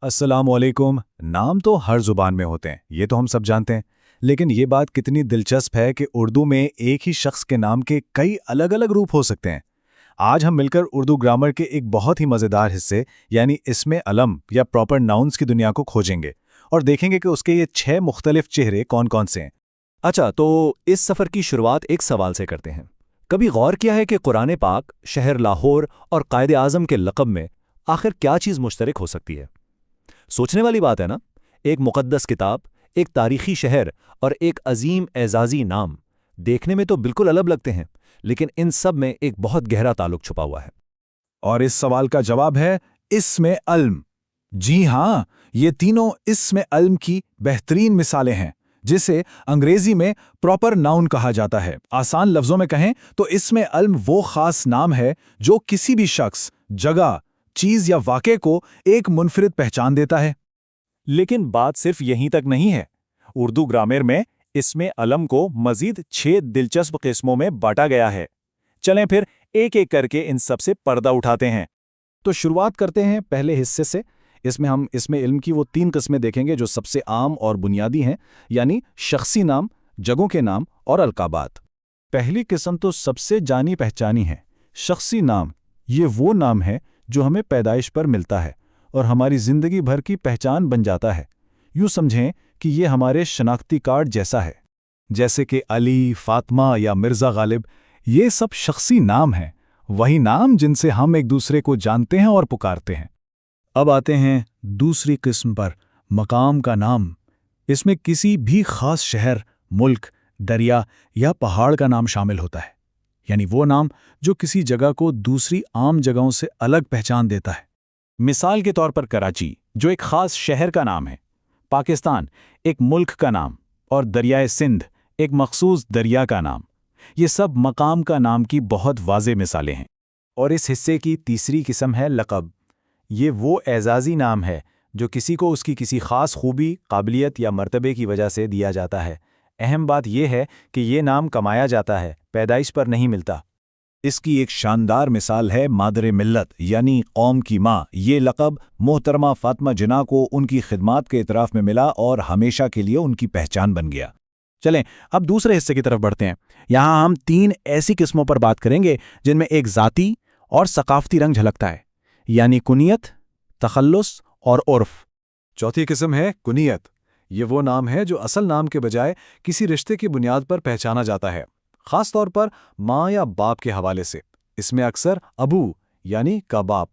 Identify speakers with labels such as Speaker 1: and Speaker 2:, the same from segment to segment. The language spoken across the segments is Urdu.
Speaker 1: السلام علیکم۔ نام تو ہر زبان میں ہوتے ہیں، یہ تو ہم سب جانتے ہیں، لیکن یہ بات کتنی دلچسپ ہے کہ اردو میں ایک ہی شخص کے نام کے کئی الگ الگ روپ ہو سکتے ہیں۔ آج ہم مل کر اردو گرامر کے ایک بہت ہی مزیدار حصے یعنی اسم علم یا پراپر ناؤنز کی دنیا کو کھوجیں گے اور دیکھیں گے کہ اس کے یہ 6 مختلف چہرے کون کون سے ہیں۔
Speaker 2: اچھا، تو اس سفر کی شروعات ایک سوال سے کرتے ہیں۔ کبھی غور کیا ہے کہ قرآن پاک، شہر لاہور اور قائد اعظم کے لقب میں آخر کیا چیز مشترک ہو سکتی ہے؟ سوچنے والی بات ہے نا؟ ایک مقدس کتاب، ایک تاریخی شہر اور ایک عظیم اعزازی نام دیکھنے میں تو بالکل الگ لگتے ہیں، لیکن ان سب میں ایک بہت گہرا تعلق چھپا ہوا ہے۔
Speaker 1: اور اس سوال کا جواب ہے اسم علم۔ جی ہاں، یہ تینوں اسم علم کی بہترین مثالیں ہیں، جسے انگریزی میں پراپر ناؤن کہا جاتا ہے۔ آسان لفظوں میں کہیں تو اسم علم وہ خاص نام ہے جو کسی بھی شخص، جگہ، چیز یا واقعے کو ایک منفرد پہچان دیتا ہے۔
Speaker 3: لیکن بات صرف یہیں تک نہیں ہے۔ اردو گرامر میں اسم علم کو مزید 6 دلچسپ قسموں میں بانٹا گیا ہے۔ چلیں پھر ایک ایک کر کے ان سب سے پردہ اٹھاتے ہیں۔
Speaker 1: تو شروعات کرتے ہیں پہلے حصے سے۔ اس میں ہم اسم علم کی وہ 3 قسمیں دیکھیں گے جو سب سے عام اور بنیادی ہیں، یعنی شخصی نام، جگہوں کے نام اور القابات۔ پہلی قسم تو سب سے جانی پہچانی ہے، شخصی نام۔ یہ وہ نام ہے جو ہمیں پیدائش پر ملتا ہے اور ہماری زندگی بھر کی پہچان بن جاتا ہے۔ یوں سمجھیں کہ یہ ہمارے شناختی کارڈ جیسا ہے، جیسے کہ علی، فاطمہ یا مرزا غالب۔ یہ سب شخصی نام ہیں، وہی نام جن سے ہم ایک دوسرے کو جانتے ہیں اور پکارتے ہیں۔ اب آتے ہیں دوسری قسم پر، مقام کا نام۔ اس میں کسی بھی خاص شہر، ملک، دریا یا پہاڑ کا نام شامل ہوتا ہے، یعنی وہ نام جو کسی جگہ کو دوسری عام جگہوں سے الگ پہچان دیتا ہے۔
Speaker 3: مثال کے طور پر کراچی، جو ایک خاص شہر کا نام ہے، پاکستان ایک ملک کا نام، اور دریائے سندھ ایک مخصوص دریا کا نام۔ یہ سب مقام کا نام کی بہت واضح مثالیں ہیں۔
Speaker 4: اور اس حصے کی تیسری قسم ہے لقب۔ یہ وہ اعزازی نام ہے جو کسی کو اس کی کسی خاص خوبی، قابلیت یا مرتبے کی وجہ سے دیا جاتا ہے۔ اہم بات یہ ہے کہ یہ نام کمایا جاتا ہے، پیدائش پر نہیں ملتا۔
Speaker 1: اس کی ایک شاندار مثال ہے مادر ملت یعنی قوم کی ماں۔ یہ لقب محترمہ فاطمہ جناح کو ان کی خدمات کے اعتراف میں ملا اور ہمیشہ کے لیے ان کی پہچان بن گیا۔
Speaker 4: چلیں اب دوسرے حصے کی طرف بڑھتے ہیں۔ یہاں ہم 3 ایسی قسموں پر بات کریں گے جن میں ایک ذاتی اور ثقافتی رنگ جھلکتا ہے، یعنی کنیت، تخلص اور عرف۔
Speaker 1: چوتھی قسم ہے کنیت۔ یہ وہ نام ہے جو اصل نام کے بجائے کسی رشتے کی بنیاد پر پہچانا جاتا ہے، خاص طور پر ماں یا باپ کے حوالے سے۔ اس میں اکثر ابو یعنی کا باپ،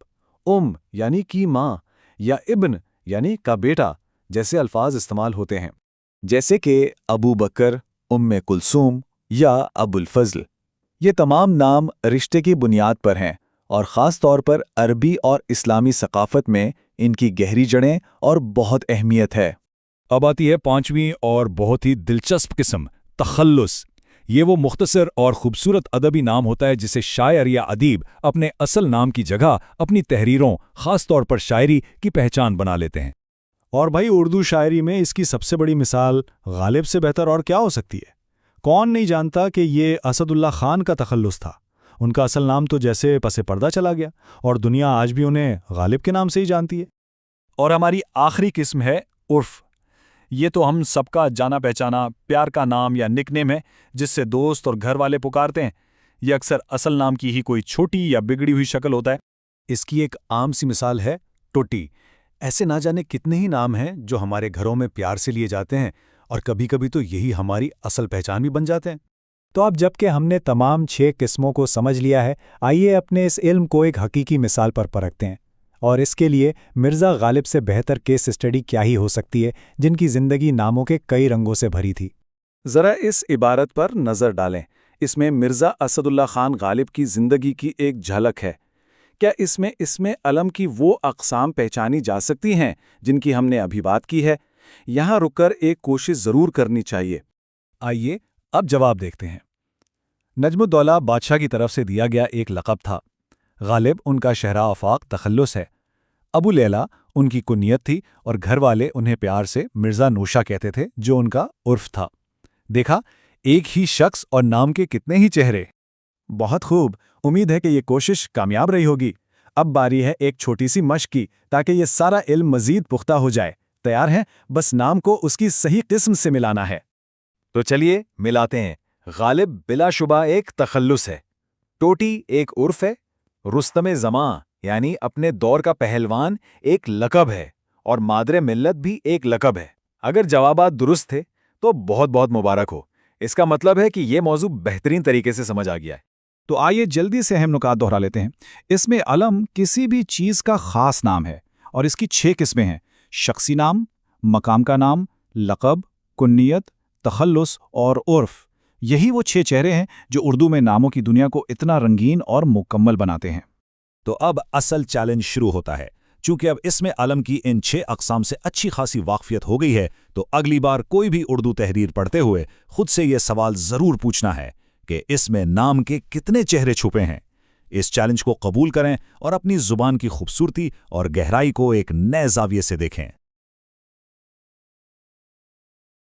Speaker 1: یعنی کی ماں، یا ابن یعنی کا بیٹا جیسے الفاظ استعمال ہوتے ہیں، جیسے کہ ابو بکر، کلثوم یا ابو الفضل۔ یہ تمام نام رشتے کی بنیاد پر ہیں اور خاص طور پر عربی اور اسلامی ثقافت میں ان کی گہری جڑیں اور بہت اہمیت ہے۔
Speaker 3: اب آتی ہے 5ویں اور بہت ہی دلچسپ قسم، تخلص۔ یہ وہ مختصر اور خوبصورت ادبی نام ہوتا ہے جسے شاعر یا ادیب اپنے اصل نام کی جگہ اپنی تحریروں، خاص طور پر شاعری کی پہچان بنا لیتے ہیں۔
Speaker 4: اور بھائی اردو شاعری میں اس کی سب سے بڑی مثال غالب سے بہتر اور کیا ہو سکتی ہے؟ کون نہیں جانتا کہ یہ اسد اللہ خان کا تخلص تھا۔ ان کا اصل نام تو جیسے پس پردہ چلا گیا اور دنیا آج بھی انہیں غالب کے نام سے ہی جانتی ہے۔
Speaker 3: اور ہماری آخری قسم ہے عرف۔ یہ تو ہم سب کا جانا پہچانا پیار کا نام یا نک نیم ہے جس سے دوست اور گھر والے پکارتے ہیں۔ یہ اکثر اصل نام کی ہی کوئی چھوٹی یا بگڑی ہوئی شکل ہوتا ہے۔
Speaker 1: اس کی ایک عام سی مثال ہے ٹوٹی۔ ایسے نہ جانے کتنے ہی نام ہیں جو ہمارے گھروں میں پیار سے لیے جاتے ہیں اور کبھی کبھی تو یہی ہماری اصل پہچان بھی بن جاتے ہیں۔
Speaker 4: تو اب جب کہ ہم نے تمام 6 قسموں کو سمجھ لیا ہے، آئیے اپنے اس علم کو ایک حقیقی مثال پر پرکھتے ہیں، اور اس کے لیے مرزا غالب سے بہتر کیس اسٹڈی کیا ہی ہو سکتی ہے جن کی زندگی ناموں کے کئی رنگوں سے بھری تھی۔
Speaker 1: ذرا اس عبارت پر نظر ڈالیں۔ اس میں مرزا اسد اللہ خان غالب کی زندگی کی ایک جھلک ہے۔ کیا اس میں اسم علم کی وہ اقسام پہچانی جا سکتی ہیں جن کی ہم نے ابھی بات کی ہے؟ یہاں رک کر ایک کوشش ضرور کرنی چاہیے۔
Speaker 3: آئیے اب جواب دیکھتے ہیں۔ نجم الدولہ بادشاہ کی طرف سے دیا گیا ایک لقب تھا۔ غالب ان کا شہرہ آفاق تخلص ہے۔ ابو لیلا ان کی کنیت تھی اور گھر والے انہیں پیار سے مرزا نوشا کہتے تھے جو ان کا عرف تھا۔ دیکھا، ایک ہی شخص اور نام کے کتنے ہی چہرے۔
Speaker 4: بہت خوب، امید ہے کہ یہ کوشش کامیاب رہی ہوگی۔ اب باری ہے ایک چھوٹی سی مشق کی تاکہ یہ سارا علم مزید پختہ ہو جائے۔ تیار ہیں؟ بس نام کو اس کی صحیح قسم سے ملانا ہے۔
Speaker 3: تو چلیے ملاتے ہیں۔ غالب بلا شبہ ایک تخلص ہے، ٹوٹی ایک عرف ہے، رستم زماں یعنی اپنے دور کا پہلوان ایک لقب ہے، اور مادر ملت بھی ایک لقب ہے۔ اگر جوابات درست تھے تو بہت بہت مبارک ہو، اس کا مطلب ہے کہ یہ موضوع بہترین طریقے سے سمجھ آ گیا ہے۔
Speaker 4: تو آئیے جلدی سے اہم نکات دہرا لیتے ہیں۔ اس میں علم کسی بھی چیز کا خاص نام ہے اور اس کی 6 قسمیں ہیں: شخصی نام، مقام کا نام، لقب، کنیت، تخلص اور عرف۔ یہی وہ 6 چہرے ہیں جو اردو میں ناموں کی دنیا کو اتنا رنگین اور مکمل بناتے ہیں۔
Speaker 2: تو اب اصل چیلنج شروع ہوتا ہے۔ چونکہ اب اس میں علم کی ان 6 اقسام سے اچھی خاصی واقفیت ہو گئی ہے، تو اگلی بار کوئی بھی اردو تحریر پڑھتے ہوئے خود سے یہ سوال ضرور پوچھنا ہے کہ اس میں نام کے کتنے چہرے چھپے ہیں۔ اس چیلنج کو قبول کریں اور اپنی زبان کی خوبصورتی اور گہرائی کو ایک نئے زاویے سے دیکھیں۔